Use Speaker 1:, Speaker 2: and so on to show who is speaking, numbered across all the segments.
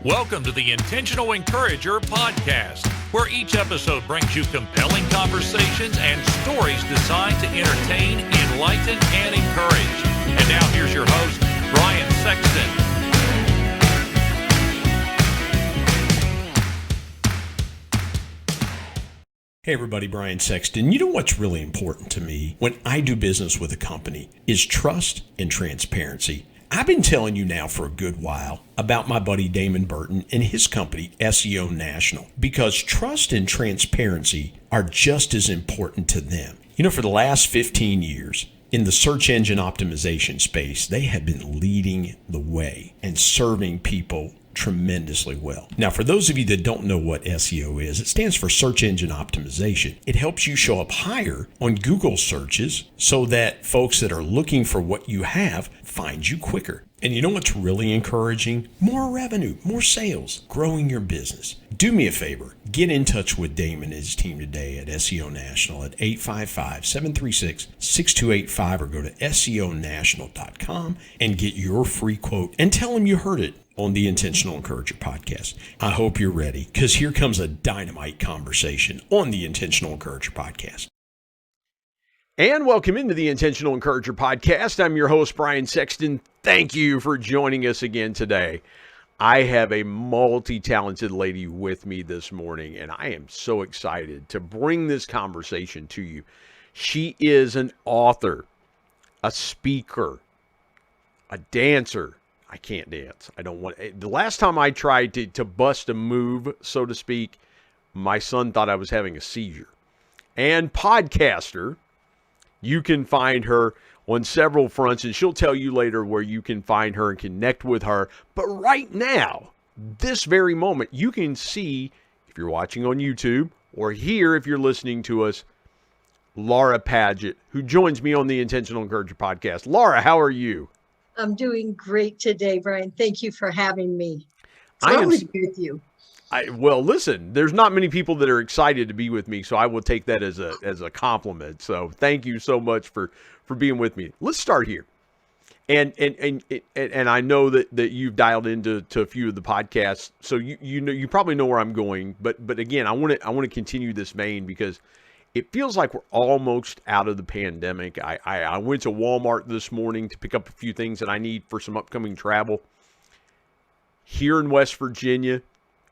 Speaker 1: Welcome to the Intentional Encourager podcast, where each episode brings you compelling conversations and stories designed to entertain, enlighten, and encourage. And now here's your host, Brian Sexton.
Speaker 2: Hey everybody, Brian Sexton. You know what's really important to me when I do business with a company is trust and transparency. I've been telling you now for a good while about my buddy Damon Burton and his company, SEO National, because trust and transparency are just as important to them. You know, for the last 15 years, in the search engine optimization space, they have been leading the way and serving people tremendously well. Now, for those of you that don't know what SEO is, it stands for search engine optimization. It helps you show up higher on Google searches so that folks that are looking for what you have find you quicker. And you know what's really encouraging? More revenue, more sales, growing your business. Do me a favor, get in touch with Damon and his team today at SEO National at 855-736-6285 or go to SEOnational.com and get your free quote and tell them you heard it on the Intentional Encourager podcast. I hope you're ready, because here comes a dynamite conversation on the Intentional Encourager podcast.
Speaker 3: And welcome into the Intentional Encourager podcast. I'm your host, Brian Sexton. Thank you for joining us again today. I have a multi-talented lady with me this morning, and I am so excited to bring this conversation to you. She is an author, a speaker, a dancer. I can't dance. I don't want. The last time I tried to bust a move, so to speak, my son thought I was having a seizure. And podcaster, you can find her on several fronts, and she'll tell you later where you can find her and connect with her. But right now, this very moment, you can see, if you're watching on YouTube, or here if you're listening to us, Laura Padgett, who joins me on the Intentional Encourager podcast. Laura, how are you?
Speaker 4: I'm doing great today, Brian. Thank you for having me. It's lovely to be with you.
Speaker 3: Well, listen, there's not many people that are excited to be with me, so I will take that as a compliment. So thank you so much for being with me. Let's start here. And I know that you've dialed into a few of the podcasts, so you know, you probably know where I'm going. But again, I want to continue this vein because it feels like we're almost out of the pandemic. I went to Walmart this morning to pick up a few things that I need for some upcoming travel. Here in West Virginia,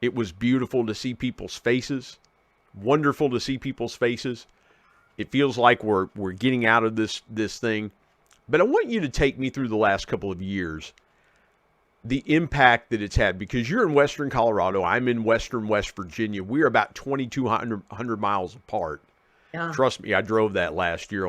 Speaker 3: it was beautiful to see people's faces. Wonderful to see people's faces. It feels like we're getting out of this thing. But I want you to take me through the last couple of years, the impact that it's had, because you're in Western Colorado. I'm in Western West Virginia. We're about 2,200 miles apart. Yeah. Trust me, I drove that last year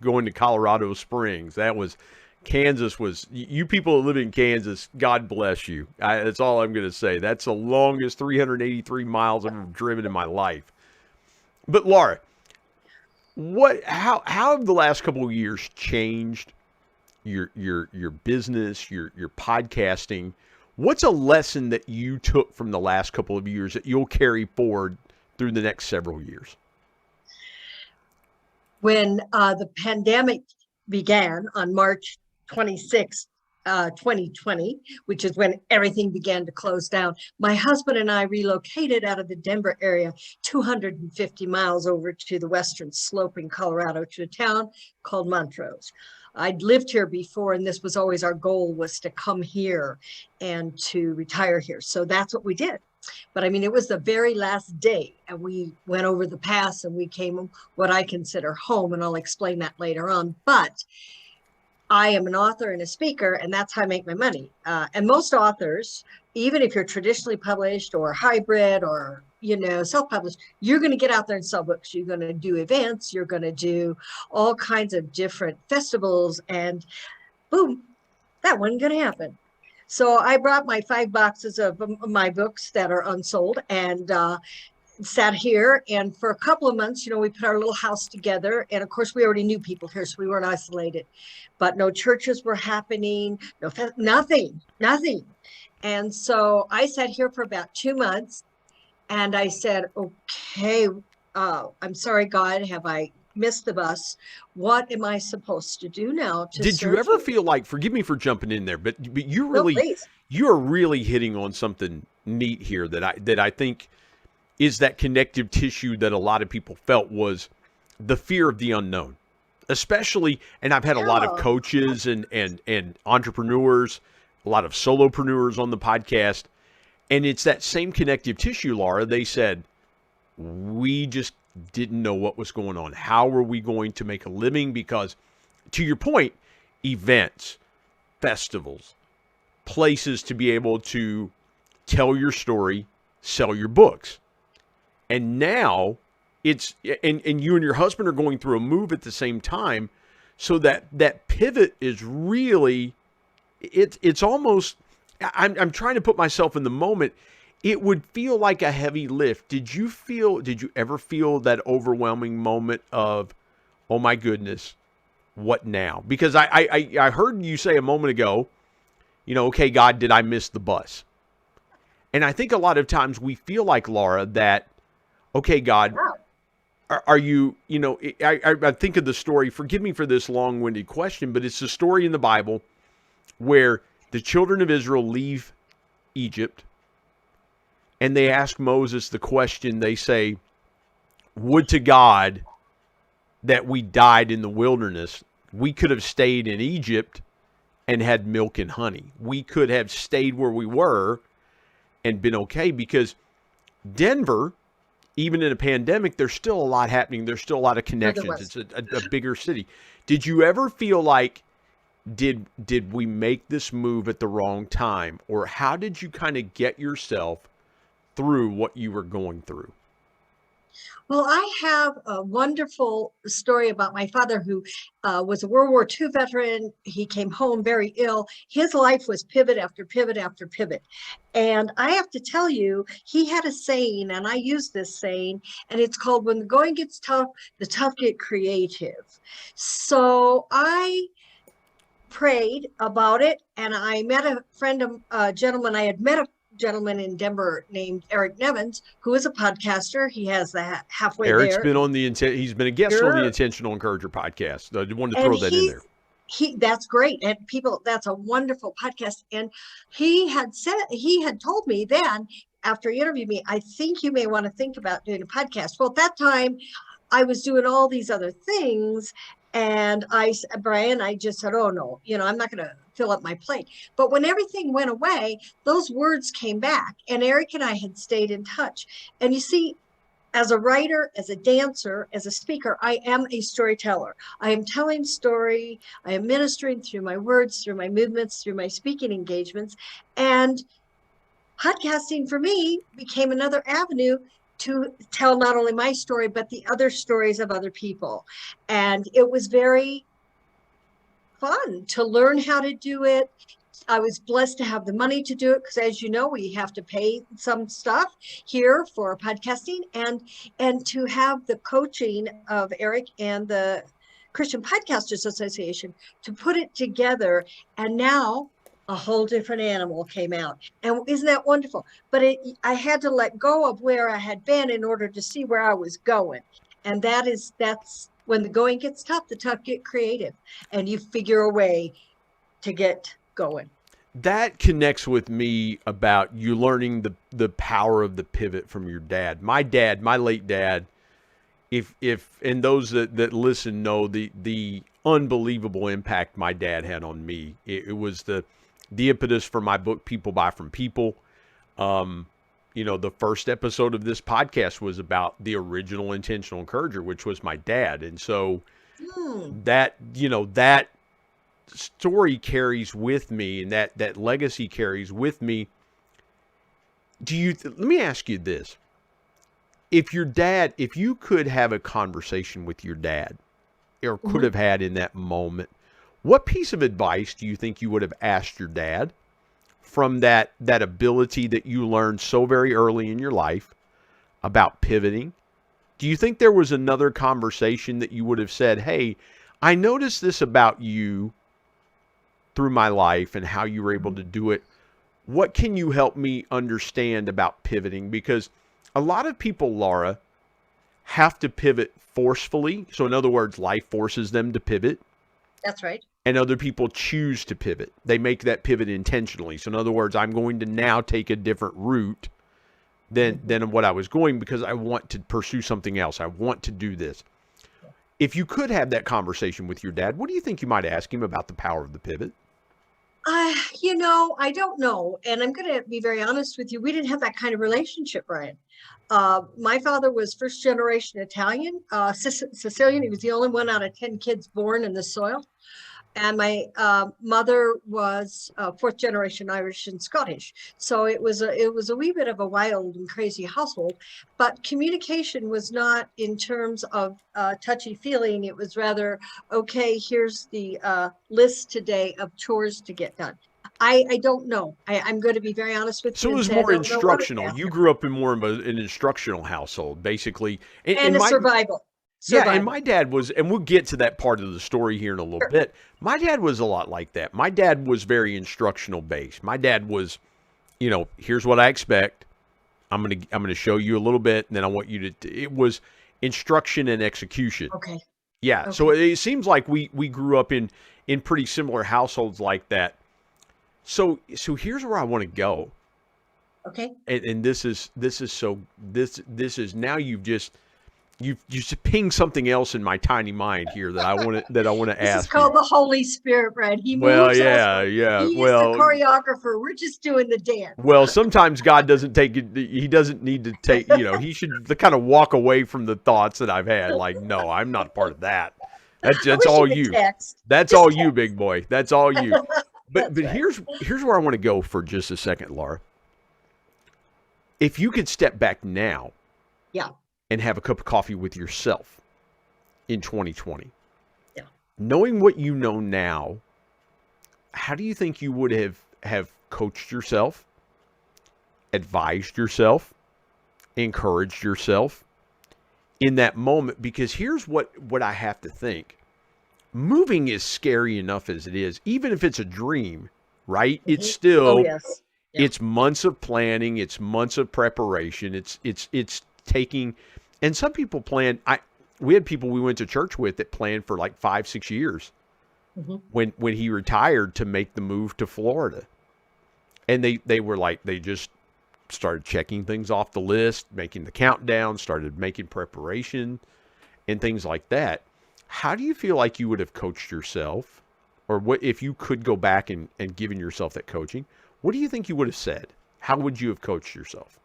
Speaker 3: going to Colorado Springs. That was Kansas. Was you people that live in Kansas? God bless you. That's all I'm going to say. That's the longest 383 miles I've ever driven in my life. But Laura, how have the last couple of years changed your business, your podcasting? What's a lesson that you took from the last couple of years that you'll carry forward through the next several years?
Speaker 4: When the pandemic began on March 26, 2020, which is when everything began to close down, my husband and I relocated out of the Denver area 250 miles over to the western slope in Colorado to a town called Montrose. I'd lived here before, and this was always our goal, was to come here and to retire here. So that's what we did. But I mean, it was the very last day, and we went over the pass and we came what I consider home, and I'll explain that later on. But I am an author and a speaker, and that's how I make my money. And most authors, even if you're traditionally published or hybrid or, self-published, you're going to get out there and sell books. You're going to do events. You're going to do all kinds of different festivals, and boom, that wasn't going to happen. So I brought my 5 boxes of my books that are unsold and sat here. And for a couple of months, we put our little house together. And of course, we already knew people here, so we weren't isolated. But no churches were happening, nothing. And so I sat here for about 2 months. And I said, okay, I'm sorry, God, have I missed the bus. What am I supposed to do now to
Speaker 3: Did you
Speaker 4: serve
Speaker 3: ever feel like, forgive me for jumping in there, but
Speaker 4: No, please.
Speaker 3: you're really hitting on something neat here that I think is that connective tissue that a lot of people felt was the fear of the unknown. Especially, and I've had a lot of
Speaker 4: Yeah.
Speaker 3: coaches and entrepreneurs, a lot of solopreneurs on the podcast, and it's that same connective tissue, Laura. They said, we just didn't know what was going on. How were we going to make a living? Because, to your point, events, festivals, places to be able to tell your story, sell your books. And now it's, and you and your husband are going through a move at the same time. So that pivot is really, it's almost, I'm trying to put myself in the moment. It would feel like a heavy lift. Did you ever feel that overwhelming moment of, oh my goodness, what now? Because I heard you say a moment ago, okay, God, did I miss the bus? And I think a lot of times we feel like, Laura, that, okay, God, are you, I think of the story, forgive me for this long-winded question, but it's the story in the Bible where the children of Israel leave Egypt and they ask Moses the question. They say, would to God that we died in the wilderness. We could have stayed in Egypt and had milk and honey. We could have stayed where we were and been okay, because Denver, even in a pandemic, there's still a lot happening. There's still a lot of connections. It's a bigger city. Did you ever feel like, did we make this move at the wrong time? Or how did you kind of get yourself through what you were going through?
Speaker 4: Well, I have a wonderful story about my father who was a World War II veteran. He came home very ill. His life was pivot after pivot after pivot. And I have to tell you, he had a saying, and I use this saying, and it's called, when the going gets tough, the tough get creative. So I prayed about it, and I met a gentleman. I had met a gentleman in Denver named Eric Nevins, who is a podcaster. He has the halfway
Speaker 3: Eric's
Speaker 4: there.
Speaker 3: he's been a guest on the Intentional Encourager podcast. I wanted to throw that in there.
Speaker 4: That's great. And that's a wonderful podcast. And he had told me then, after he interviewed me, I think you may want to think about doing a podcast. Well, at that time I was doing all these other things. And Brian, I just said, oh no, I'm not going to fill up my plate. But when everything went away, those words came back, and Eric and I had stayed in touch. And you see, as a writer, as a dancer, as a speaker, I am a storyteller. I am telling story. I am ministering through my words, through my movements, through my speaking engagements. And podcasting for me became another avenue to tell not only my story, but the other stories of other people. And it was very fun to learn how to do it. I was blessed to have the money to do it, because as you know, we have to pay some stuff here for podcasting, and to have the coaching of Eric and the Christian Podcasters Association to put it together. And now a whole different animal came out. And isn't that wonderful? But I had to let go of where I had been in order to see where I was going. And that's when the going gets tough, the tough get creative, and you figure a way to get going.
Speaker 3: That connects with me about you learning the power of the pivot from your dad. My late dad, if and those that listen know the unbelievable impact my dad had on me. It was the impetus for my book, People Buy From People. The first episode of this podcast was about the original Intentional Encourager, which was my dad. And so that story carries with me, and that legacy carries with me. Let me ask you this. If you could have a conversation with your dad, or could have had in that moment, what piece of advice do you think you would have asked your dad from that ability that you learned so very early in your life about pivoting? Do you think there was another conversation that you would have said, hey, I noticed this about you through my life and how you were able to do it. What can you help me understand about pivoting? Because a lot of people, Laura, have to pivot forcefully. So in other words, life forces them to pivot.
Speaker 4: That's right.
Speaker 3: And other people choose to pivot. They make that pivot intentionally. So in other words, I'm going to now take a different route than what I was going because I want to pursue something else. I want to do this. If you could have that conversation with your dad, what do you think you might ask him about the power of the pivot?
Speaker 4: I don't know. And I'm going to be very honest with you. We didn't have that kind of relationship, Brian. My father was first generation Italian, Sicilian. He was the only one out of 10 kids born in the soil. And my mother was fourth generation Irish and Scottish. So it was a wee bit of a wild and crazy household. But communication was not in terms of touchy feeling. It was rather, okay, here's the list today of chores to get done. I don't know. I'm going to be very honest with you.
Speaker 3: So it was more instructional. You grew up in more of an instructional household, basically.
Speaker 4: And survival.
Speaker 3: Yeah, and my dad was, and we'll get to that part of the story here in a little bit. My dad was a lot like that. My dad was very instructional based. My dad was, here's what I expect. I'm gonna show you a little bit, and then I want you to. It was instruction and execution.
Speaker 4: Okay.
Speaker 3: Yeah.
Speaker 4: Okay.
Speaker 3: So it seems like we grew up in pretty similar households like that. So here's where I want to go.
Speaker 4: Okay.
Speaker 3: And this is now you've just pinged something else in my tiny mind here that I want to ask.
Speaker 4: This is called the Holy Spirit, Brad. He moves us.
Speaker 3: Yeah.
Speaker 4: He's the choreographer. We're just doing the dance.
Speaker 3: Well, sometimes God doesn't take it. He doesn't need to take. He should kind of walk away from the thoughts that I've had. Like, no, I'm not part of that. That's all you. That's all you, big boy. That's all you. But right. Here's where I want to go for just a second, Laura. If you could step back now, and have a cup of coffee with yourself in 2020, knowing what you know now, how do you think you would have coached yourself, advised yourself, encouraged yourself in that moment? Because here's what I have to think. Moving is scary enough as it is, even if it's a dream, right? Mm-hmm. It's still, it's months of planning, it's months of preparation, it's taking, and some people plan. We had people we went to church with that planned for like 5-6 years when he retired to make the move to Florida, and they were like, they just started checking things off the list, making the countdown, started making preparation and things like that. How do you feel like you would have coached yourself, or what if you could go back and given yourself that coaching? What do you think you would have said? How would you have coached yourself?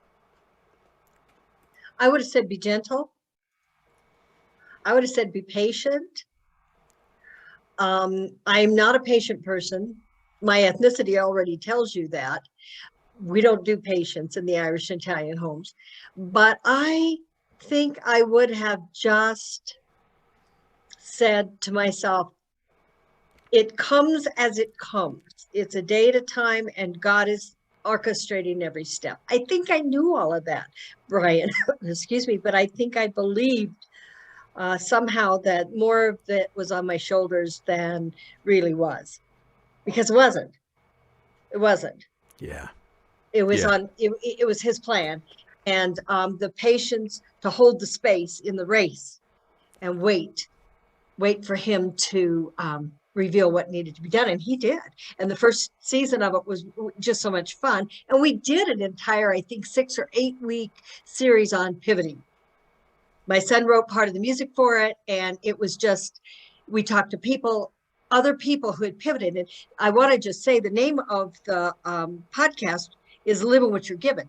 Speaker 4: I would have said, be gentle. I would have said, be patient. I'm not a patient person. My ethnicity already tells you that. We don't do patience in the Irish and Italian homes. But I think I would have just said to myself, it comes as it comes. It's a day at a time, and God is orchestrating every step. I think I knew all of that, Brian, excuse me, but I think I believed somehow that more of it was on my shoulders than really was, because it wasn't.
Speaker 3: Yeah.
Speaker 4: It was it was his plan, and the patience to hold the space in the race and wait for him to reveal what needed to be done. And he did. And the first season of it was just so much fun. And we did an entire, I think, 6 or 8 week series on pivoting. My son wrote part of the music for it. And it was just, we talked to other people who had pivoted. And I want to just say the name of the podcast is Living What You're Given.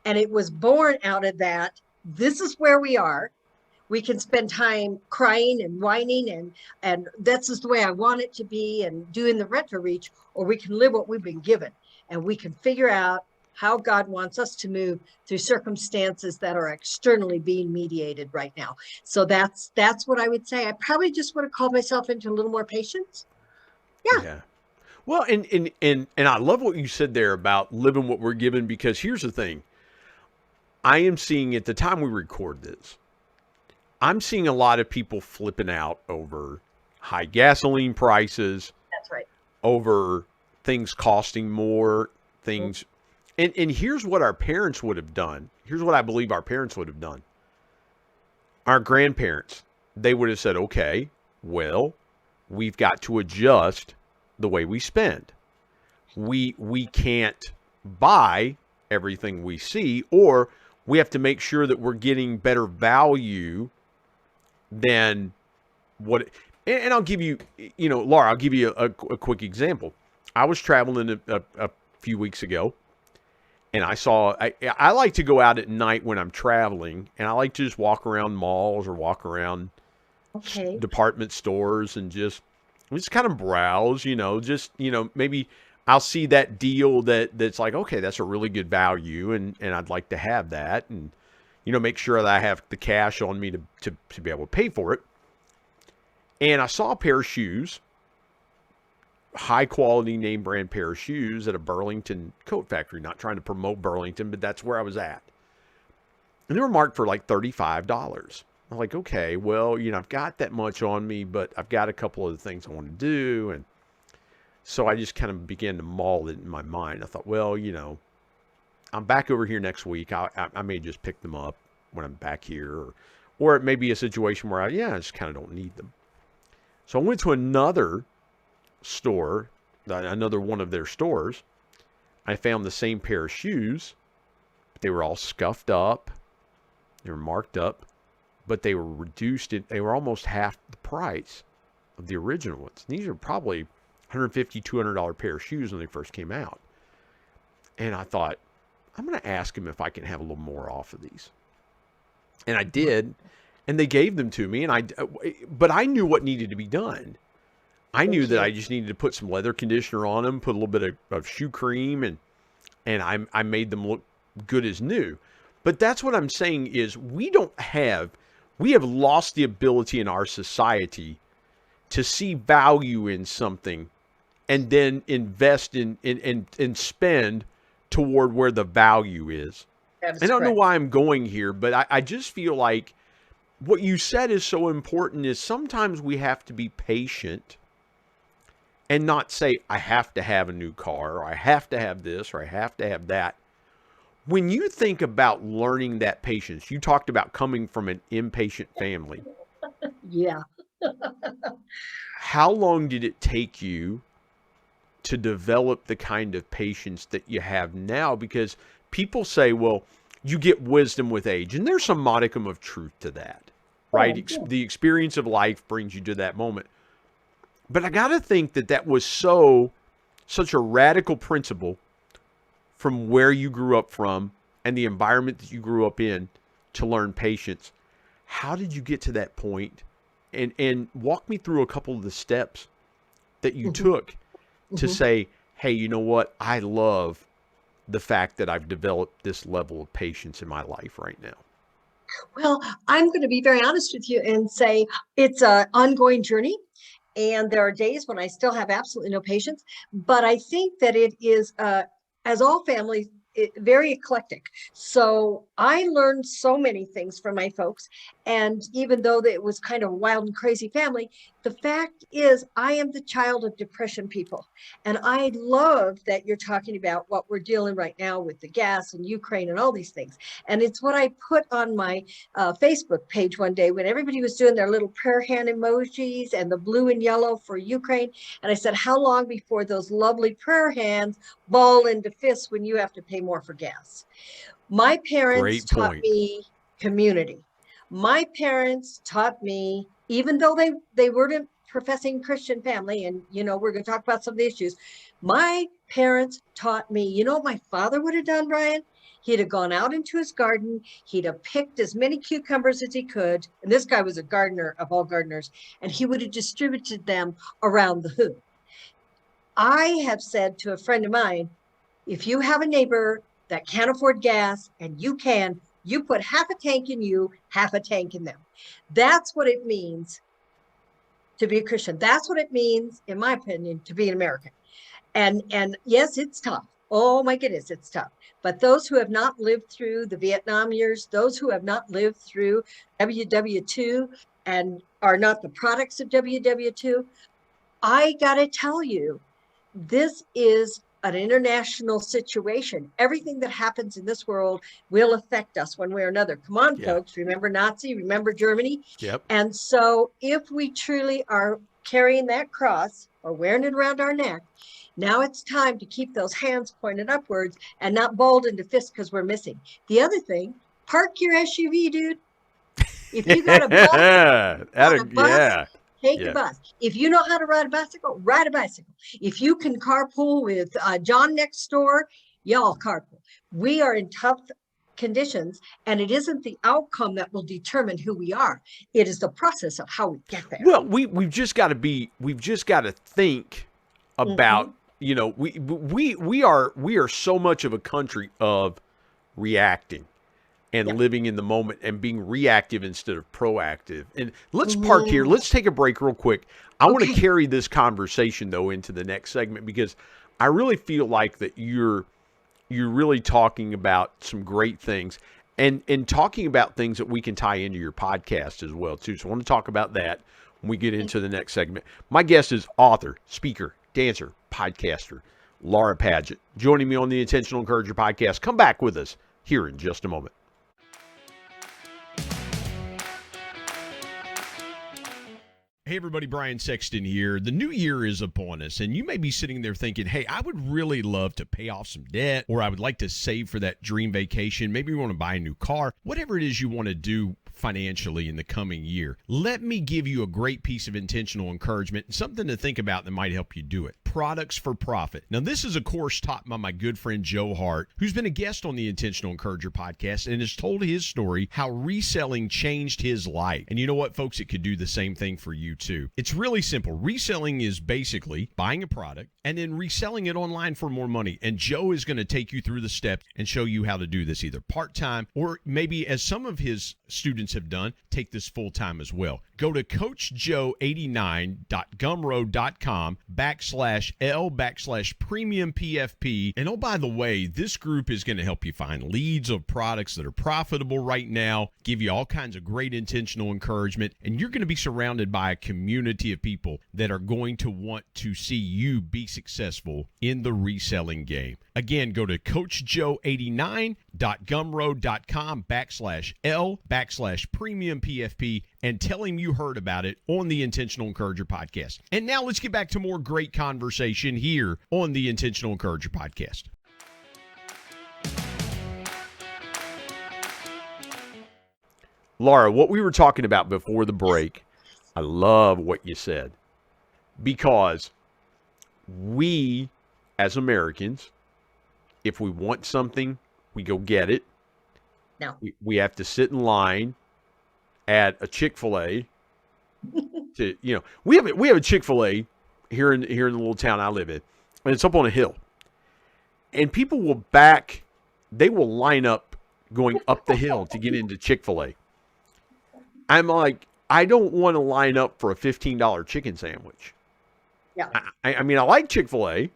Speaker 4: And it was born out of that. This is where we are. We can spend time crying and whining and that's just the way I want it to be and doing the retro reach, or we can live what we've been given, and we can figure out how God wants us to move through circumstances that are externally being mediated right now. So that's what I would say. I probably just would have called myself into a little more patience. Yeah.
Speaker 3: Well, and I love what you said there about living what we're given, because here's the thing. I am seeing at the time we record this, I'm seeing a lot of people flipping out over high gasoline prices.
Speaker 4: That's right.
Speaker 3: Over things costing more, things. And here's what our parents would have done. Here's what I believe our parents would have done. Our grandparents, they would have said, okay, well, we've got to adjust the way we spend. We can't buy everything we see, or we have to make sure that we're getting better value than what. And I'll give you, Laura, I'll give you a quick example. I was traveling a few weeks ago, and I like to go out at night when I'm traveling, and I like to just walk around malls or walk around department stores and just kind of browse, maybe I'll see that deal that's like, okay, that's a really good value, and I'd like to have that, and make sure that I have the cash on me to be able to pay for it. And I saw a pair of shoes, high quality name brand pair of shoes at a Burlington coat factory. Not trying to promote Burlington, but that's where I was at. And they were marked for like $35. I'm like, okay, well, I've got that much on me, but I've got a couple of the things I want to do. And so I just kind of began to mull it in my mind. I thought, well, I'm back over here next week. I may just pick them up when I'm back here. Or it may be a situation where I just kind of don't need them. So I went to another store, another one of their stores. I found the same pair of shoes, but they were all scuffed up. They were marked up, but they were reduced. They were almost half the price of the original ones. These are probably $150, $200 pair of shoes when they first came out. And I thought, I'm going to ask them if I can have a little more off of these. And I did, and they gave them to me. But I knew what needed to be done. I knew that I just needed to put some leather conditioner on them, put a little bit of shoe cream, and I made them look good as new. But that's what I'm saying is we have lost the ability in our society to see value in something and then invest in and spend toward where the value is. I don't know why I'm going here, but I just feel like what you said is so important is sometimes we have to be patient and not say, I have to have a new car, or I have to have this, or I have to have that. When you think about learning that patience, you talked about coming from an impatient family.
Speaker 4: Yeah.
Speaker 3: How long did it take you to develop the kind of patience that you have now? Because people say, well, you get wisdom with age. And there's some modicum of truth to that, right?
Speaker 4: Oh, yeah.
Speaker 3: The experience of life brings you to that moment. But I got to think that was such a radical principle from where you grew up from and the environment that you grew up in to learn patience. How did you get to that point? And walk me through a couple of the steps that you took to say, hey, you know what? I love the fact that I've developed this level of patience in my life right now.
Speaker 4: Well, I'm going to be very honest with you and say it's an ongoing journey. And there are days when I still have absolutely no patience, but I think that it is, as all families, very eclectic. So I learned so many things from my folks. And even though it was kind of a wild and crazy family, the fact is I am the child of depression people. And I love that you're talking about what we're dealing right now with the gas and Ukraine and all these things. And it's what I put on my Facebook page one day when everybody was doing their little prayer hand emojis and the blue and yellow for Ukraine. And I said, how long before those lovely prayer hands ball into fists when you have to pay more for gas? My parents taught me community. My parents taught me, even though they weren't a professing Christian family, and we're going to talk about some of the issues, my parents taught me, what my father would have done, Brian? He'd have gone out into his garden. He'd have picked as many cucumbers as he could. And this guy was a gardener of all gardeners, and he would have distributed them around the hood. I have said to a friend of mine, if you have a neighbor that can't afford gas and you put half a tank in you, half a tank in them. That's what it means to be a Christian. That's what it means, in my opinion, to be an American. And yes, it's tough. Oh my goodness, it's tough. But those who have not lived through the Vietnam years, those who have not lived through WW2 and are not the products of WW2, I got to tell you, this is an international situation. Everything that happens in this world will affect us one way or another. Come on, folks, remember Nazi, remember Germany.
Speaker 3: Yep.
Speaker 4: And so if we truly are carrying that cross or wearing it around our neck, now it's time to keep those hands pointed upwards and not balled into fists because we're missing. The other thing, park your SUV, dude. If you got a bus, take a bus. If you know how to ride a bicycle, ride a bicycle. If you can carpool with John next door, y'all carpool. We are in tough conditions, and it isn't the outcome that will determine who we are. It is the process of how we get there.
Speaker 3: Well, we've just got to think about, you know, we are so much of a country of reacting and living in the moment and being reactive instead of proactive. And let's park here. Let's take a break real quick. I want to carry this conversation though into the next segment, because I really feel like that you're really talking about some great things and talking about things that we can tie into your podcast as well too. So I want to talk about that when we get into the next segment. My guest is author, speaker, dancer, podcaster, Laura Padgett, joining me on the Intentional Encourager podcast. Come back with us here in just a moment.
Speaker 2: Hey everybody, Brian Sexton here. The new year is upon us, and you may be sitting there thinking, hey, I would really love to pay off some debt, or I would like to save for that dream vacation. Maybe you want to buy a new car. Whatever it is you want to do financially in the coming year, let me give you a great piece of intentional encouragement and something to think about that might help you do it. Products for Profit. Now, this is a course taught by my good friend Joe Hart, who's been a guest on the Intentional Encourager podcast and has told his story how reselling changed his life. And you know what, folks? It could do the same thing for you too. It's really simple. Reselling is basically buying a product and then reselling it online for more money. And Joe is going to take you through the steps and show you how to do this either part-time or maybe, as some of his students have done, take this full-time as well. Go to coachjoe89.gumroad.com/L/premium PFP. And oh, by the way, this group is going to help you find leads of products that are profitable right now, give you all kinds of great intentional encouragement, and you're going to be surrounded by a community of people that are going to want to see you be successful in the reselling game. Again, go to coachjoe89.gumroad.com/L/premium PFP and tell him you heard about it on the Intentional Encourager podcast. And now let's get back to more great conversation here on the Intentional Encourager podcast.
Speaker 3: Laura, what we were talking about before the break, I love what you said, because we as Americans, if we want something, we go get it.
Speaker 4: No.
Speaker 3: We have to sit in line at a Chick-fil-A to, you know, we have a Chick-fil-A here in the little town I live in, and it's up on a hill. And people will line up going up the hill to get into Chick-fil-A. I'm like, I don't want to line up for a $15 chicken sandwich.
Speaker 4: Yeah.
Speaker 3: I mean, I like Chick-fil-A,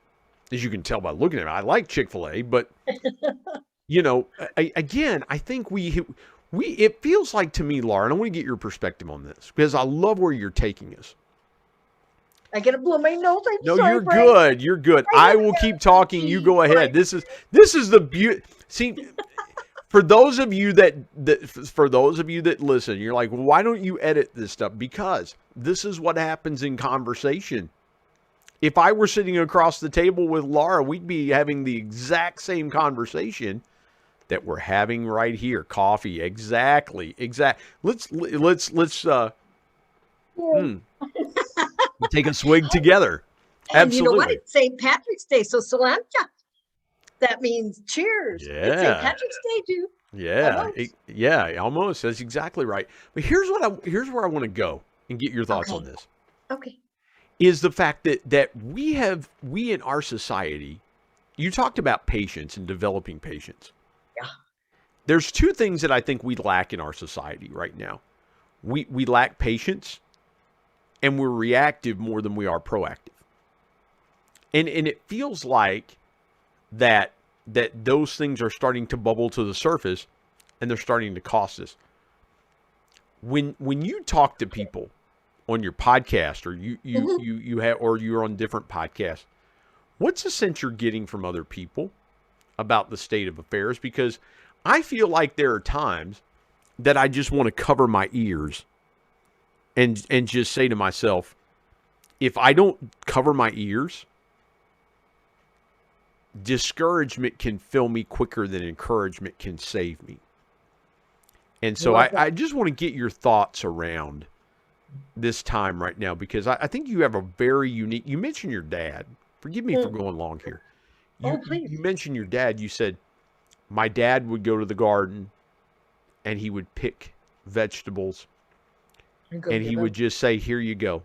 Speaker 3: as you can tell by looking at it. I like Chick-fil-A, but you know, again, I think it feels like to me, Laura, and I want to get your perspective on this because I love where you're taking us.
Speaker 4: I gotta blow my nose.
Speaker 3: No, you're good. You're good. I will keep talking. You go ahead. This is the beauty. See, for those of you that listen, you're like, well, why don't you edit this stuff? Because this is what happens in conversation. If I were sitting across the table with Laura, we'd be having the exact same conversation that we're having right here. Coffee, exactly. Let's take a swig together.
Speaker 4: And
Speaker 3: Absolutely.
Speaker 4: you know what? It's St. Patrick's Day, so Solancha. That means cheers.
Speaker 3: Yeah.
Speaker 4: It's St. Patrick's Day, dude.
Speaker 3: Yeah. Almost. That's exactly right. But here's where I want to go and get your thoughts on this.
Speaker 4: Okay.
Speaker 3: Is the fact that we in our society, you talked about patience and developing patience.
Speaker 4: Yeah.
Speaker 3: There's two things that I think we lack in our society right now. We lack patience, and we're reactive more than we are proactive. And it feels like that those things are starting to bubble to the surface, and they're starting to cost us. When you talk to people on your podcast, or you have, or you're on different podcasts, What's the sense you're getting from other people about the state of affairs? Because I feel like there are times that I just want to cover my ears and just say to myself, if I don't cover my ears, discouragement can fill me quicker than encouragement can save me. And so I just want to get your thoughts around this time right now, because I think you have a very unique, you mentioned your dad. Forgive me for going long here.
Speaker 4: Please.
Speaker 3: You mentioned your dad. You said, my dad would go to the garden and he would pick vegetables and he would just say, here you go.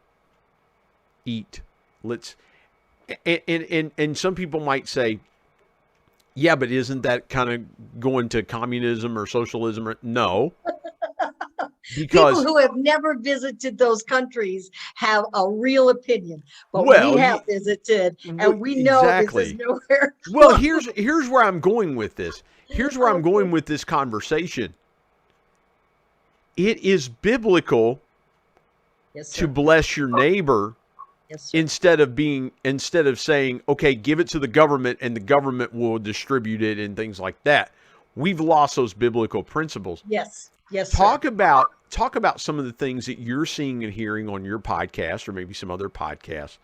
Speaker 3: Eat. Let's. And some people might say, yeah, but isn't that kind of going to communism or socialism? No. Because
Speaker 4: people who have never visited those countries have a real opinion, but
Speaker 3: well,
Speaker 4: we have visited, and we know
Speaker 3: exactly.
Speaker 4: this is nowhere.
Speaker 3: Well, here's where I'm going with this. Here's where I'm going with this conversation. It is biblical to bless your neighbor instead of saying, okay, give it to the government and the government will distribute it and things like that. We've lost those biblical principles.
Speaker 4: Yes. Yes.
Speaker 3: Talk about some of the things that you're seeing and hearing on your podcast, or maybe some other podcasts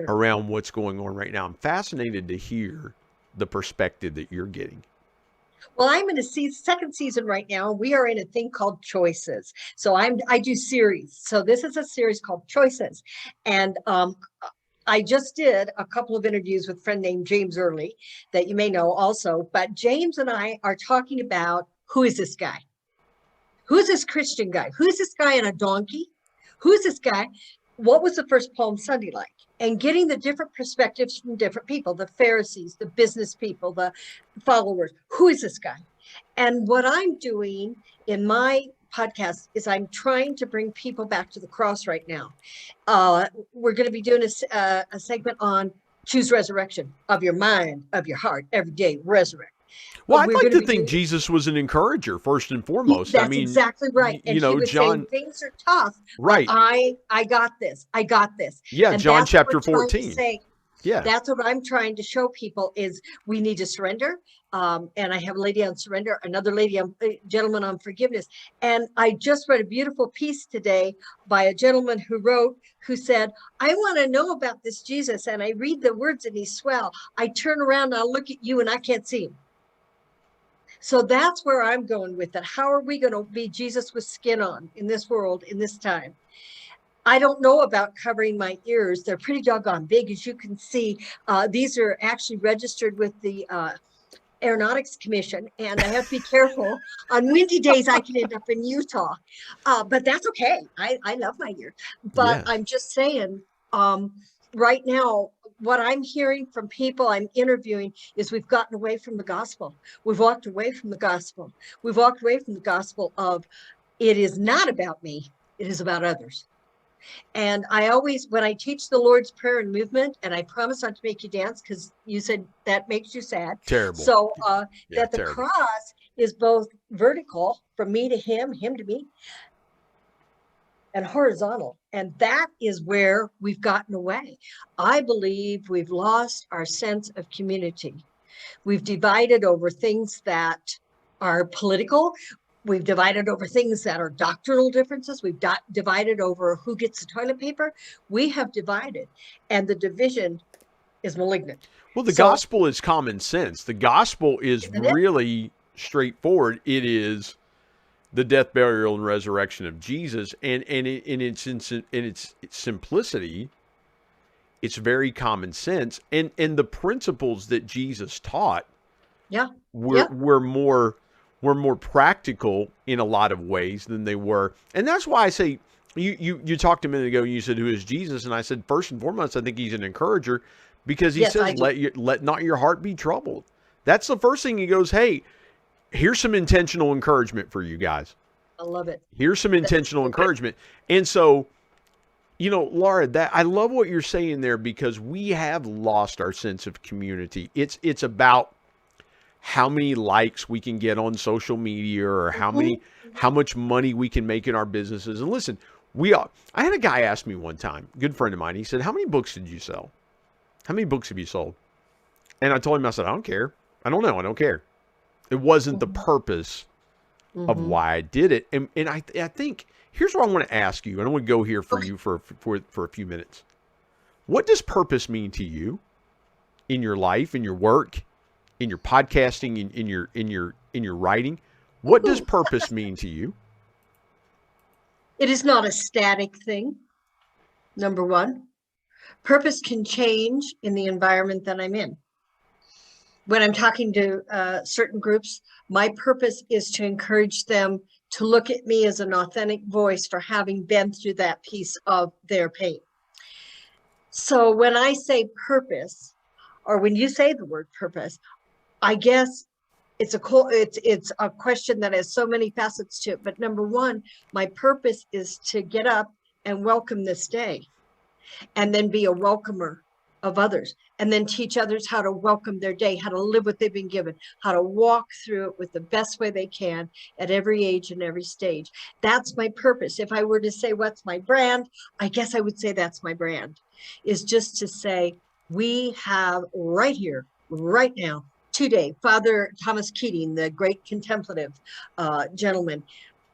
Speaker 3: around what's going on right now. I'm fascinated to hear the perspective that you're getting.
Speaker 4: Well, I'm in a second season right now. We are in a thing called Choices. So I do series. So this is a series called Choices. And I just did a couple of interviews with a friend named James Early that you may know also. But James and I are talking about, who is this guy? Who's this Christian guy? Who's this guy on a donkey? Who's this guy? What was the first Palm Sunday like? And getting the different perspectives from different people, the Pharisees, the business people, the followers. Who is this guy? And what I'm doing in my podcast is I'm trying to bring people back to the cross right now. We're going to be doing a segment on choose resurrection of your mind, of your heart, every day, resurrect.
Speaker 3: Well, I'd like to think Jesus was an encourager first and foremost.
Speaker 4: That's exactly right. And he was
Speaker 3: John,
Speaker 4: saying things are tough.
Speaker 3: Right.
Speaker 4: I got this. I got this.
Speaker 3: Yeah,
Speaker 4: and
Speaker 3: John chapter 14.
Speaker 4: Yeah. That's what I'm trying to show people is we need to surrender. And I have a lady on surrender, another lady, a gentleman on forgiveness. And I just read a beautiful piece today by a gentleman who said, I want to know about this Jesus. And I read the words and he's swell. I turn around and I look at you and I can't see him. So that's where I'm going with it. How are we going to be Jesus with skin on in this world, in this time? I don't know about covering my ears. They're pretty doggone big, as you can see. These are actually registered with the Aeronautics Commission, and I have to be careful. On windy days, I can end up in Utah, but that's okay. I love my ears. But I'm just saying, right now, what I'm hearing from people I'm interviewing is we've gotten away from the gospel. We've walked away from the gospel. We've walked away from the gospel of it is not about me. It is about others. And I always, when I teach the Lord's Prayer and movement, and I promise not to make you dance because you said that makes you sad.
Speaker 3: Terrible.
Speaker 4: So that the cross is both vertical from me to him to me, and horizontal. And that is where we've gotten away. I believe we've lost our sense of community. We've divided over things that are political. We've divided over things that are doctrinal differences. We've divided over who gets the toilet paper. We have divided, and the division is malignant.
Speaker 3: Well, the gospel is common sense. The gospel is really straightforward. It is the death, burial, and resurrection of Jesus, and in its simplicity, it's very common sense. And the principles that Jesus taught, were more practical in a lot of ways than they were. And that's why I say you talked a minute ago and you said, who is Jesus? And I said, first and foremost, I think he's an encourager, because he says, let not your heart be troubled. That's the first thing he goes, hey, here's some intentional encouragement for you guys.
Speaker 4: I love it.
Speaker 3: Here's some intentional encouragement. And so, Laura, I love what you're saying there, because we have lost our sense of community. It's about how many likes we can get on social media, or how much money we can make in our businesses. And listen, I had a guy ask me one time, good friend of mine, he said, how many books did you sell? How many books have you sold? And I told him, I said, I don't care. I don't know. I don't care. It wasn't the purpose of why I did it. And I think here's what I want to ask you. And I want to go here for you for a few minutes. What does purpose mean to you in your life, in your work, in your podcasting, in your writing? What does purpose mean to you?
Speaker 4: It is not a static thing. Number one, purpose can change in the environment that I'm in. When I'm talking to certain groups, my purpose is to encourage them to look at me as an authentic voice for having been through that piece of their pain. So when I say purpose, or when you say the word purpose, I guess it's a question that has so many facets to it. But number one, my purpose is to get up and welcome this day, and then be a welcomer of others, and then teach others how to welcome their day, how to live what they've been given, how to walk through it with the best way they can at every age and every stage. That's my purpose. If I were to say, what's my brand? I guess I would say that's my brand, is just to say, we have right here, right now, today, Father Thomas Keating, the great contemplative gentleman,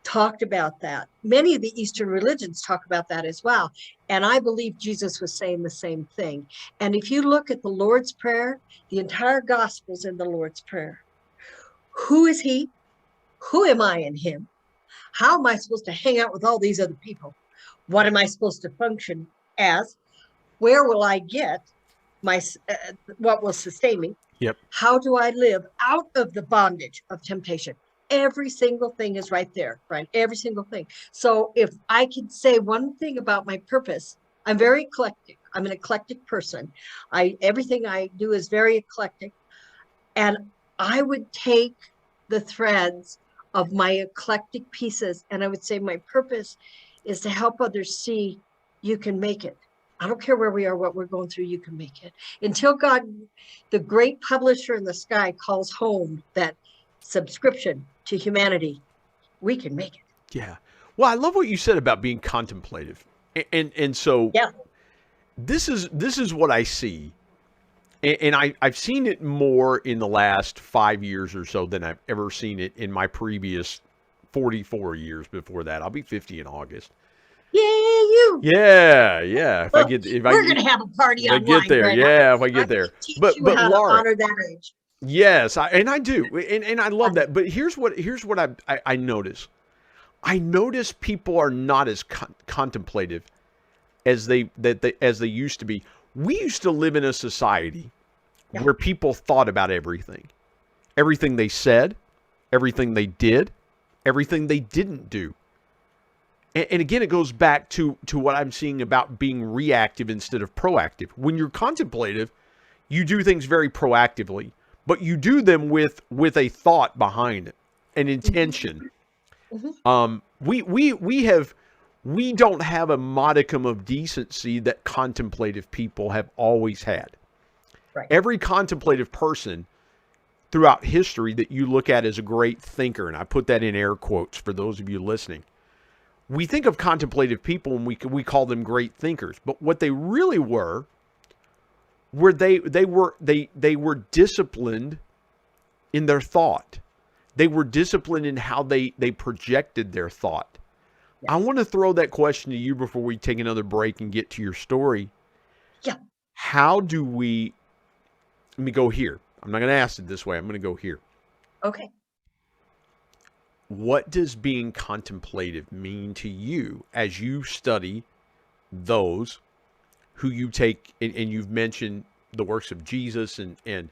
Speaker 4: talked about that. Many of the Eastern religions talk about that as well. And I believe Jesus was saying the same thing. And if you look at the Lord's Prayer, the entire gospel's in the Lord's Prayer. Who is he? Who am I in him? How am I supposed to hang out with all these other people? What am I supposed to function as? Where will I get my what will sustain me?
Speaker 3: Yep.
Speaker 4: How do I live out of the bondage of temptation? Every single thing is right there, right? Every single thing. So if I could say one thing about my purpose, I'm very eclectic. I'm an eclectic person. Everything I do is very eclectic. And I would take the threads of my eclectic pieces and I would say my purpose is to help others see you can make it. I don't care where we are, what we're going through, you can make it. Until God, the great publisher in the sky, calls home that subscription to humanity, we can make it.
Speaker 3: Yeah. Well, I love what you said about being contemplative. And so
Speaker 4: Yeah.
Speaker 3: this is what I see. And I've seen it more in the last 5 years or so than I've ever seen it in my previous 44 years before that. I'll be 50 in August.
Speaker 4: Yay, you.
Speaker 3: Yeah.
Speaker 4: We're gonna have a party
Speaker 3: if I
Speaker 4: online.
Speaker 3: get there,
Speaker 4: Brent.
Speaker 3: yeah, if I get there. But
Speaker 4: how
Speaker 3: Laura,
Speaker 4: to honor that age.
Speaker 3: yes, I do, and I love that. But here's what I notice. I notice people are not as contemplative as they used to be. We used to live in a society where people thought about everything they said, everything they did, everything they didn't do. And again, it goes back to what I'm seeing about being reactive instead of proactive. When you're contemplative, you do things very proactively, but you do them with a thought behind it, an intention. We don't have a modicum of decency that contemplative people have always had.
Speaker 4: Right.
Speaker 3: Every contemplative person throughout history that you look at as a great thinker, and I put that in air quotes for those of you listening, we think of contemplative people and we call them great thinkers, but what they really were they were disciplined in their thought. They were disciplined in how they projected their thought. Yes. I want to throw that question to you before we take another break and get to your story.
Speaker 4: Yeah.
Speaker 3: How do we, let me go here. I'm not going to ask it this way. I'm going to go here.
Speaker 4: Okay.
Speaker 3: What does being contemplative mean to you as you study those who you take, and you've mentioned the works of Jesus and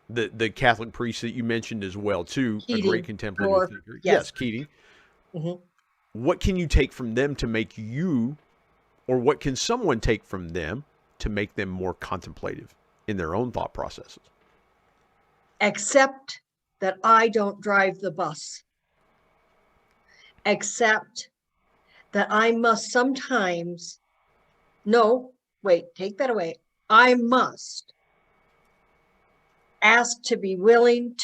Speaker 3: the Catholic priest that you mentioned as well too,
Speaker 4: Keating,
Speaker 3: a great contemplative thinker. Yes, Keating.
Speaker 4: Mm-hmm.
Speaker 3: What can you take from them to make you, or what can someone take from them to make them more contemplative in their own thought processes?
Speaker 4: Accept that I don't drive the bus. Accept that I must sometimes, take that away. I must ask to be willing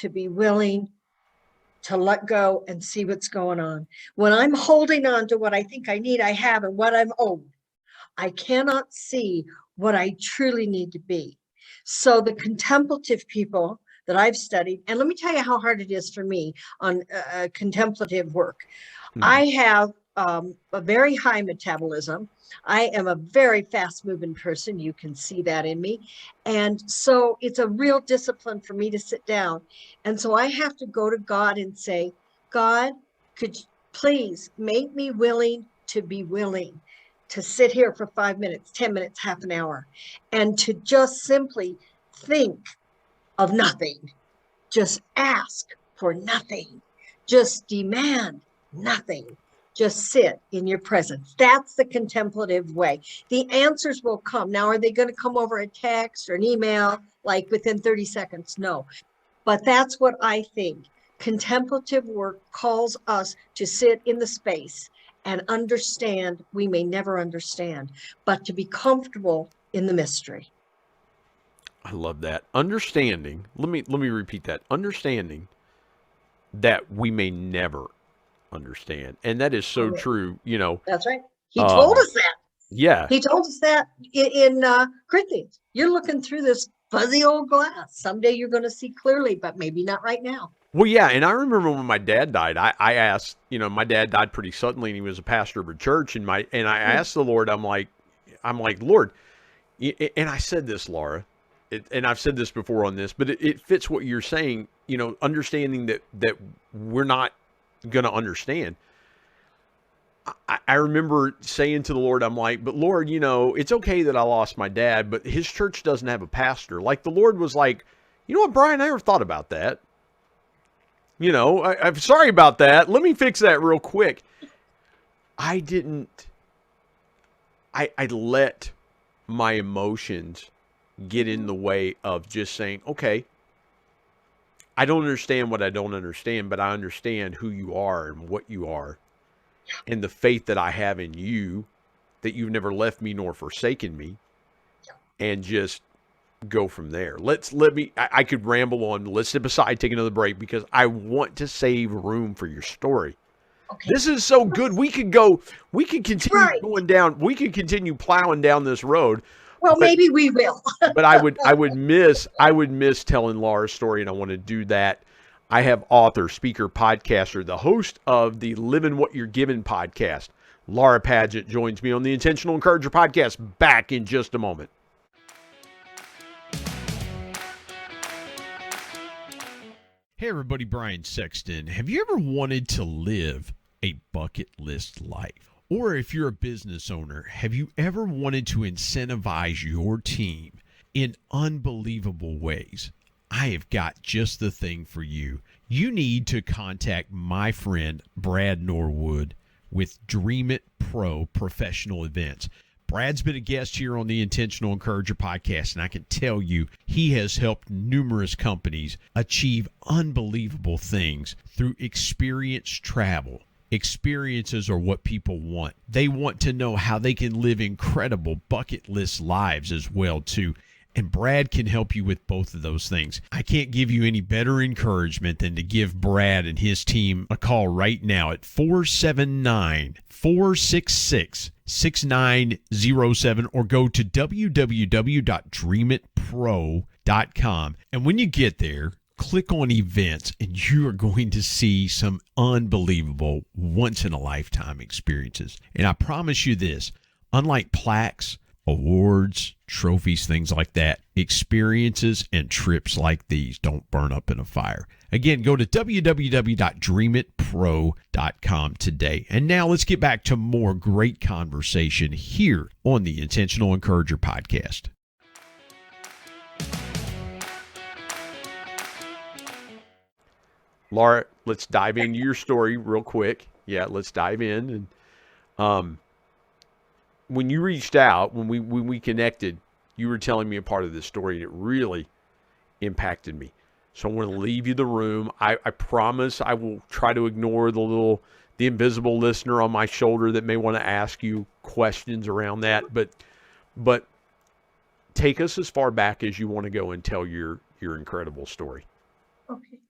Speaker 4: to let go and see what's going on. When I'm holding on to what I think I need, I have, and what I'm owed, I cannot see what I truly need to be. So the contemplative people that I've studied, and let me tell you how hard it is for me on contemplative work. I have a very high metabolism. I am a very fast moving person. You can see that in me. And so it's a real discipline for me to sit down. And so I have to go to God and say, God, could you please make me willing to be willing to sit here for 5 minutes, 10 minutes, half an hour, and to just simply think of nothing. Just ask for nothing. Just demand nothing. Just sit in your presence. That's the contemplative way. The answers will come. Now, are they going to come over a text or an email like within 30 seconds? No. But that's what I think. Contemplative work calls us to sit in the space and understand we may never understand, but to be comfortable in the mystery.
Speaker 3: I love that. Understanding. Let me repeat that. Understanding that we may never understand. And that is so true, you know.
Speaker 4: That's right. He told us that.
Speaker 3: Yeah.
Speaker 4: He told us that in Corinthians. You're looking through this fuzzy old glass. Someday you're going to see clearly, but maybe not right now.
Speaker 3: Well, yeah, and I remember when my dad died, I asked, you know, my dad died pretty suddenly, and he was a pastor of a church, and I asked the Lord, I'm like, Lord, and I said this, Laura, and I've said this before on this, but it fits what you're saying, you know, understanding that we're not going to understand. I remember saying to the Lord, I'm like, but Lord, you know, it's okay that I lost my dad, but his church doesn't have a pastor. Like the Lord was like, you know what, Brian, I never thought about that. You know, I'm sorry about that. Let me fix that real quick. I let my emotions get in the way of just saying, okay, I don't understand what I don't understand, but I understand who you are and what you are and the faith that I have in you, that you've never left me nor forsaken me, and just go from there. I could ramble on. Let's step aside, take another break, because I want to save room for your story. Okay. This is so good. We could continue going down. We could continue plowing down this road.
Speaker 4: Well, maybe we will.
Speaker 3: But I would miss telling Laura's story, and I want to do that. I have author, speaker, podcaster, the host of the Living What You're Given podcast, Laura Padgett, joins me on the Intentional Encourager podcast. Back in just a moment.
Speaker 2: Hey everybody, Brian Sexton. Have you ever wanted to live a bucket list life? Or if you're a business owner, have you ever wanted to incentivize your team in unbelievable ways? I have got just the thing for you. You need to contact my friend Brad Norwood with Dream It Pro Professional Events. Brad's been a guest here on the Intentional Encourager podcast, and I can tell you he has helped numerous companies achieve unbelievable things through experienced travel. Experiences are what people want. They want to know how they can live incredible bucket list lives as well, too. And Brad can help you with both of those things. I can't give you any better encouragement than to give Brad and his team a call right now at 479-466-6907 or go to www.dreamitpro.com. And when you get there, click on events and you are going to see some unbelievable once-in-a-lifetime experiences. And I promise you this, unlike plaques, awards, trophies, things like that, experiences and trips like these don't burn up in a fire. Again, go to www.dreamitpro.com today. And now let's get back to more great conversation here on the Intentional Encourager podcast.
Speaker 3: Laura, let's dive into your story real quick. Yeah, let's dive in. And when you reached out, when we connected, you were telling me a part of this story, and it really impacted me. So I want to leave you the room. I promise I will try to ignore the invisible listener on my shoulder that may want to ask you questions around that. But take us as far back as you want to go and tell your incredible story.
Speaker 4: Okay.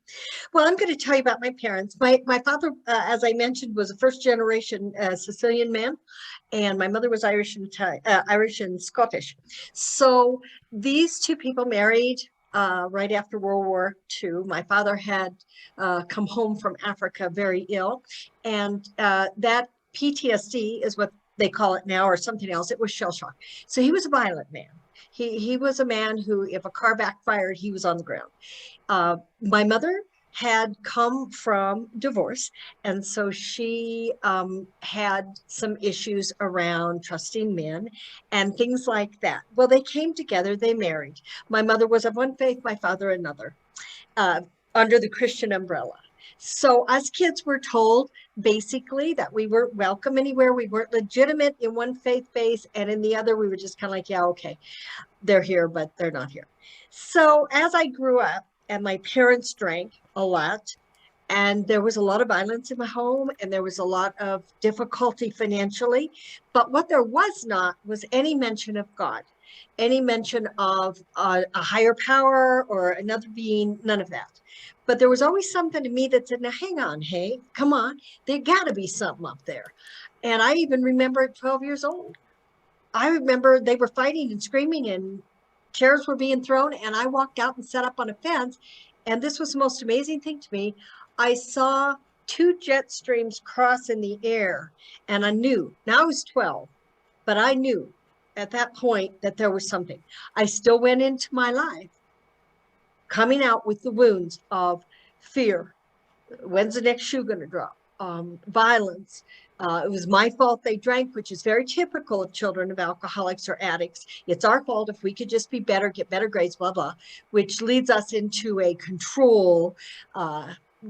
Speaker 4: Well, I'm going to tell you about my parents. My father, as I mentioned, was a first generation Sicilian man, and my mother was Irish and Irish and Scottish. So these two people married right after World War II. My father had come home from Africa very ill, and that PTSD is what they call it now, or something else. It was shell shock. So he was a violent man. He was a man who, if a car backfired, he was on the ground. My mother had come from divorce, and so she had some issues around trusting men and things like that. Well, they came together, they married. My mother was of one faith, my father another, under the Christian umbrella. So us kids were told basically that we weren't welcome anywhere. We weren't legitimate in one faith base, and in the other we were just kind of like, yeah, okay, they're here, but they're not here. So as I grew up, and my parents drank a lot, and there was a lot of violence in my home, and there was a lot of difficulty financially. But what there was not was any mention of God, any mention of a higher power or another being, none of that. But there was always something to me that said, now hang on, hey, come on, there got to be something up there. And I even remember at 12 years old, I remember they were fighting and screaming, and chairs were being thrown, and I walked out and sat up on a fence. And this was the most amazing thing to me. I saw two jet streams cross in the air, and I knew, now I was 12, but I knew at that point that there was something. I still went into my life coming out with the wounds of fear. When's the next shoe going to drop? Violence. It was my fault they drank, which is very typical of children of alcoholics or addicts. It's our fault if we could just be better, get better grades, blah, blah, which leads us into a control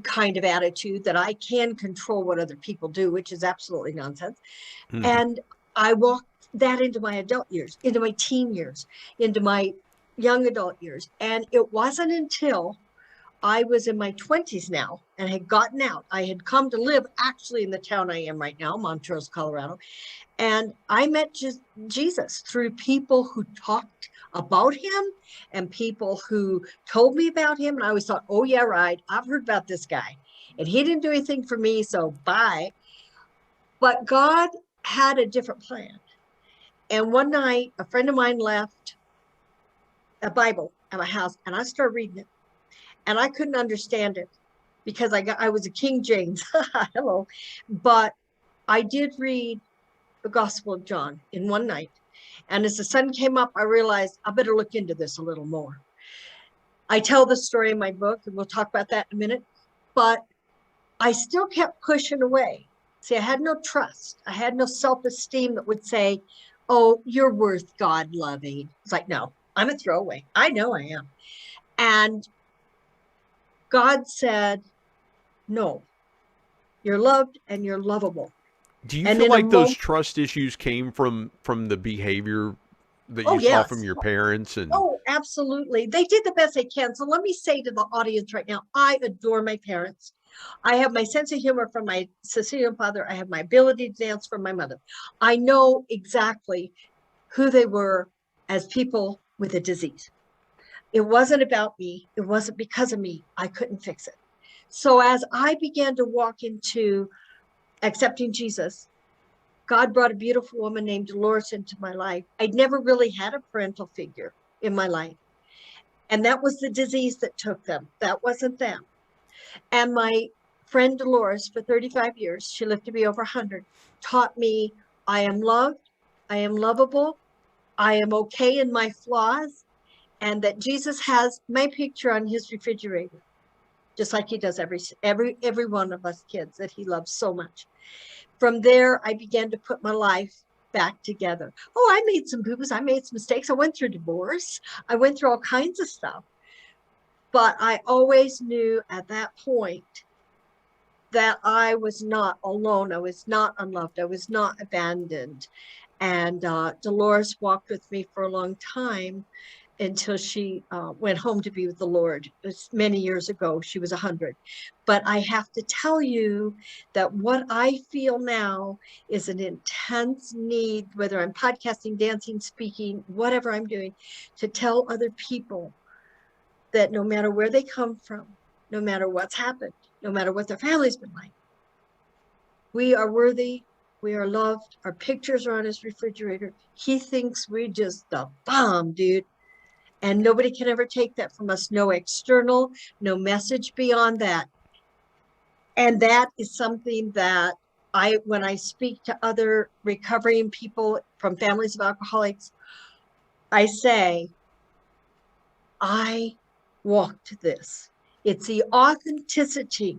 Speaker 4: kind of attitude that I can control what other people do, which is absolutely nonsense. And I walked that into my adult years, into my teen years, into my young adult years. And it wasn't until I was in my 20s now and had gotten out. I had come to live actually in the town I am right now, Montrose, Colorado. And I met Jesus through people who talked about him and people who told me about him. And I always thought, oh, yeah, right. I've heard about this guy. And he didn't do anything for me, so bye. But God had a different plan. And one night, a friend of mine left a Bible at my house, and I started reading it. And I couldn't understand it because I was a King James. Hello. But I did read the Gospel of John in one night. And as the sun came up, I realized I better look into this a little more. I tell the story in my book, and we'll talk about that in a minute. But I still kept pushing away. See, I had no trust. I had no self-esteem that would say, oh, you're worth God loving. It's like, no, I'm a throwaway. I know I am. And God said, no, you're loved and you're lovable.
Speaker 3: Do you feel like those trust issues came from the behavior that you saw from your parents? And
Speaker 4: oh, absolutely. They did the best they can. So let me say to the audience right now, I adore my parents. I have my sense of humor from my Sicilian father. I have my ability to dance from my mother. I know exactly who they were as people with a disease. It wasn't about me. It wasn't because of me. I couldn't fix it. So as I began to walk into accepting Jesus, God brought a beautiful woman named Dolores into my life. I'd never really had a parental figure in my life. And that was the disease that took them. That wasn't them. And my friend Dolores, for 35 years, she lived to be over 100, taught me I am loved, I am lovable, I am okay in my flaws, and that Jesus has my picture on his refrigerator, just like he does every one of us kids that he loves so much. From there, I began to put my life back together. Oh, I made some boo-boos. I made some mistakes. I went through divorce. I went through all kinds of stuff. But I always knew at that point that I was not alone. I was not unloved. I was not abandoned. And Dolores walked with me for a long time until she went home to be with the Lord. It was many years ago. She was 100. But I have to tell you that what I feel now is an intense need, whether I'm podcasting, dancing, speaking, whatever I'm doing, to tell other people that no matter where they come from, no matter what's happened, no matter what their family's been like. We are worthy. We are loved. Our pictures are on his refrigerator. He thinks we're just the bomb, dude. And nobody can ever take that from us. No external, no message beyond that. And that is something that when I speak to other recovering people from families of alcoholics, I say, I walked this. It's the authenticity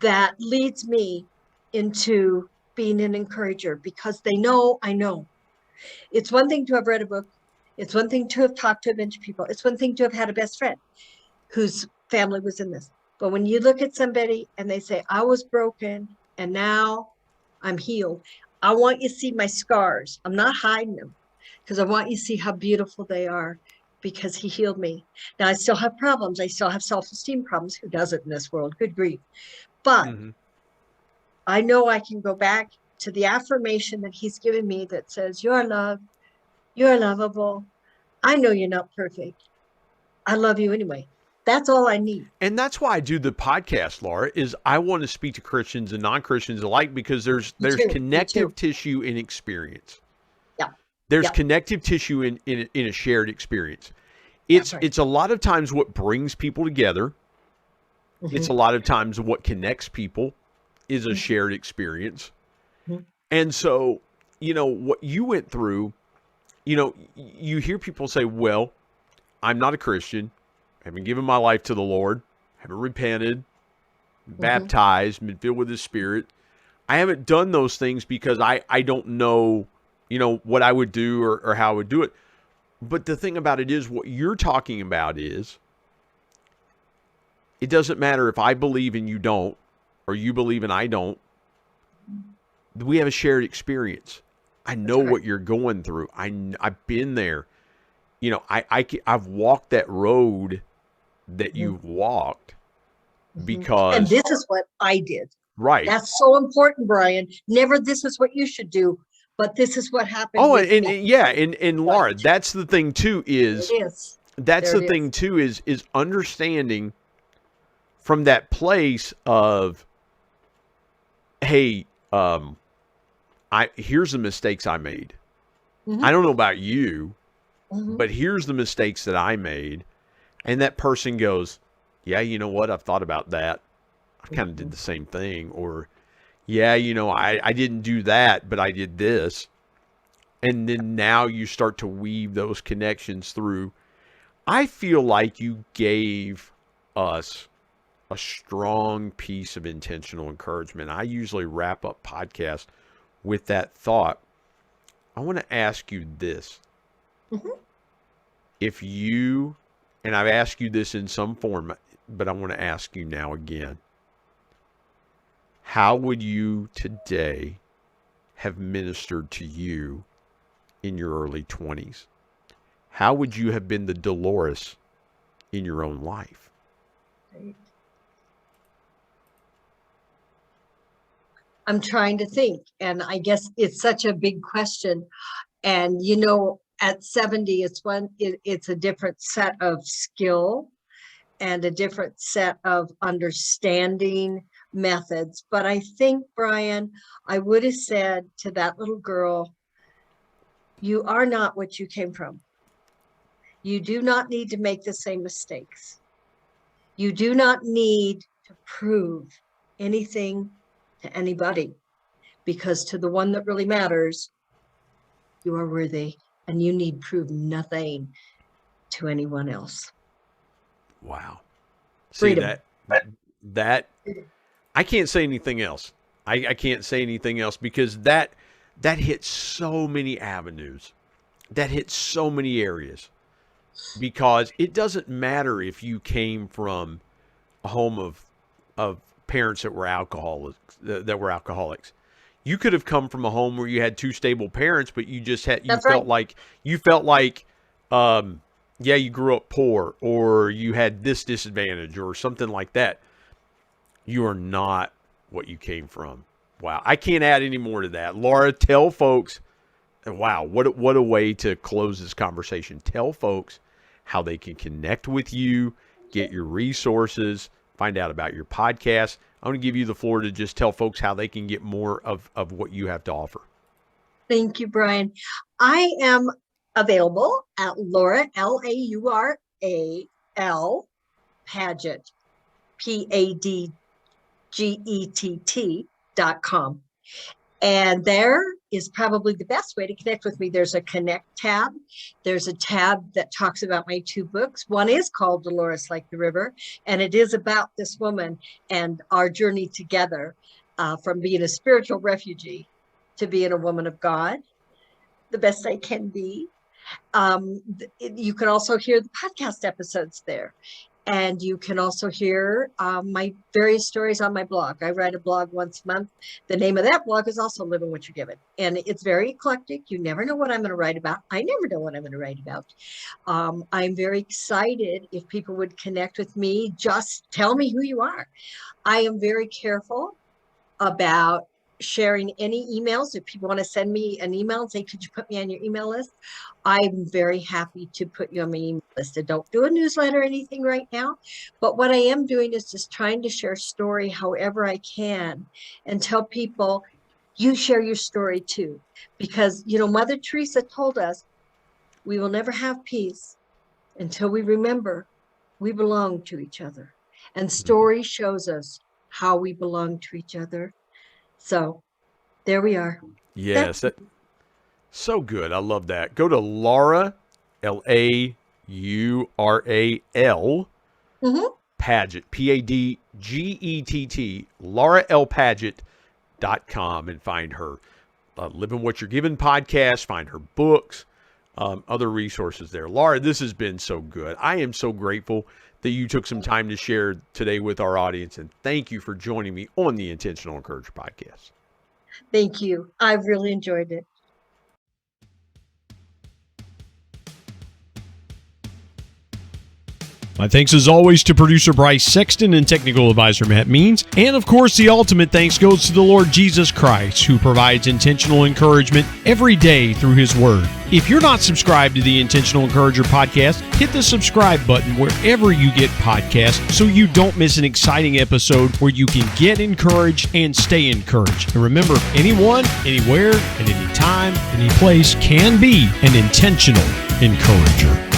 Speaker 4: that leads me into being an encourager, because they know I know. It's one thing to have read a book. It's one thing to have talked to a bunch of people. It's one thing to have had a best friend whose family was in this. But when you look at somebody and they say, I was broken and now I'm healed, I want you to see my scars. I'm not hiding them, because I want you to see how beautiful they are, because he healed me. Now, I still have problems. I still have self-esteem problems. Who doesn't in this world? Good grief. But I know I can go back to the affirmation that he's given me that says, you're loved, you're lovable. I know you're not perfect. I love you anyway. That's all I need.
Speaker 3: And that's why I do the podcast, Laura, is I want to speak to Christians and non-Christians alike, because there's connective tissue in experience.
Speaker 4: Yeah.
Speaker 3: There's connective tissue in a shared experience. It's a lot of times what brings people together. It's a lot of times what connects people is a shared experience. And so, what you went through, you hear people say, well, I'm not a Christian. I haven't given my life to the Lord. Haven't repented, baptized, been filled with the Spirit. I haven't done those things because I don't know, what I would do or how I would do it. But the thing about it is, what you're talking about is, it doesn't matter if I believe and you don't, or you believe and I don't. We have a shared experience. I know what you're going through. I've been there. I've walked that road that you've walked, because.
Speaker 4: And this is what I did.
Speaker 3: Right.
Speaker 4: That's so important, Brian. Never this is what you should do, but this is what happened.
Speaker 3: Oh, and Laura, that's the thing too is understanding from that place of, hey, here's the mistakes I made. I don't know about you, but here's the mistakes that I made. And that person goes, yeah, you know what? I've thought about that. I kind of did the same thing. Or, yeah, I didn't do that, but I did this. And then now you start to weave those connections through. I feel like you gave us a strong piece of intentional encouragement. I usually wrap up podcasts with that thought. I want to ask you this. If you, and I've asked you this in some form, but I want to ask you now again. How would you today have ministered to you in your early 20s? How would you have been the Dolores in your own life?
Speaker 4: I'm trying to think, and I guess it's such a big question. And at 70, it's a different set of skill and a different set of understanding methods. But I think, Brian, I would have said to that little girl, you are not what you came from. You do not need to make the same mistakes. You do not need to prove anything to anybody, because to the one that really matters, you are worthy, and you need prove nothing to anyone else.
Speaker 3: Wow. See,
Speaker 4: Freedom.
Speaker 3: that I can't say anything else. I can't say anything else, because that hits so many avenues. That hits so many areas. Because it doesn't matter if you came from a home of parents that were alcoholics. You could have come from a home where you had two stable parents, but you felt like you grew up poor, or you had this disadvantage or something like that. You are not what you came from. Wow. I can't add any more to that. Laura, tell folks, wow, what a way to close this conversation. Tell folks how they can connect with you, get your resources, find out about your podcast. I want to give you the floor to just tell folks how they can get more of what you have to offer.
Speaker 4: Thank you, Brian. I am available at Laura, Laura, Padgett, Padgett.com. And there is probably the best way to connect with me. There's a Connect tab. There's a tab that talks about my 2 books. One is called Dolores Like the River, and it is about this woman and our journey together from being a spiritual refugee to being a woman of God, the best I can be. You can also hear the podcast episodes there. And you can also hear my various stories on my blog. I write a blog once a month. The name of that blog is also Living What You're Given. And it's very eclectic. You never know what I'm going to write about. I never know what I'm going to write about. I'm very excited if people would connect with me. Just tell me who you are. I am very careful about sharing any emails. If people want to send me an email and say, could you put me on your email list? I'm very happy to put you on my email list. I don't do a newsletter or anything right now, but what I am doing is just trying to share story however I can and tell people, you share your story too. Because, Mother Teresa told us we will never have peace until we remember we belong to each other. And story shows us how we belong to each other. So there we are.
Speaker 3: Yes. So good. I love that. Go to Laura, Laural, Padgett, Padgett, LauraLPadgett.com and find her Living What You're Given podcast, find her books, other resources there. Laura, this has been so good. I am so grateful that you took some time to share today with our audience, and thank you for joining me on the Intentional Encourager podcast.
Speaker 4: Thank you. I've really enjoyed it.
Speaker 2: My thanks as always to producer Bryce Sexton and technical advisor Matt Means. And of course, the ultimate thanks goes to the Lord Jesus Christ, who provides intentional encouragement every day through his word. If you're not subscribed to the Intentional Encourager podcast, hit the subscribe button wherever you get podcasts so you don't miss an exciting episode where you can get encouraged and stay encouraged. And remember, anyone, anywhere, at any time, any place can be an intentional encourager.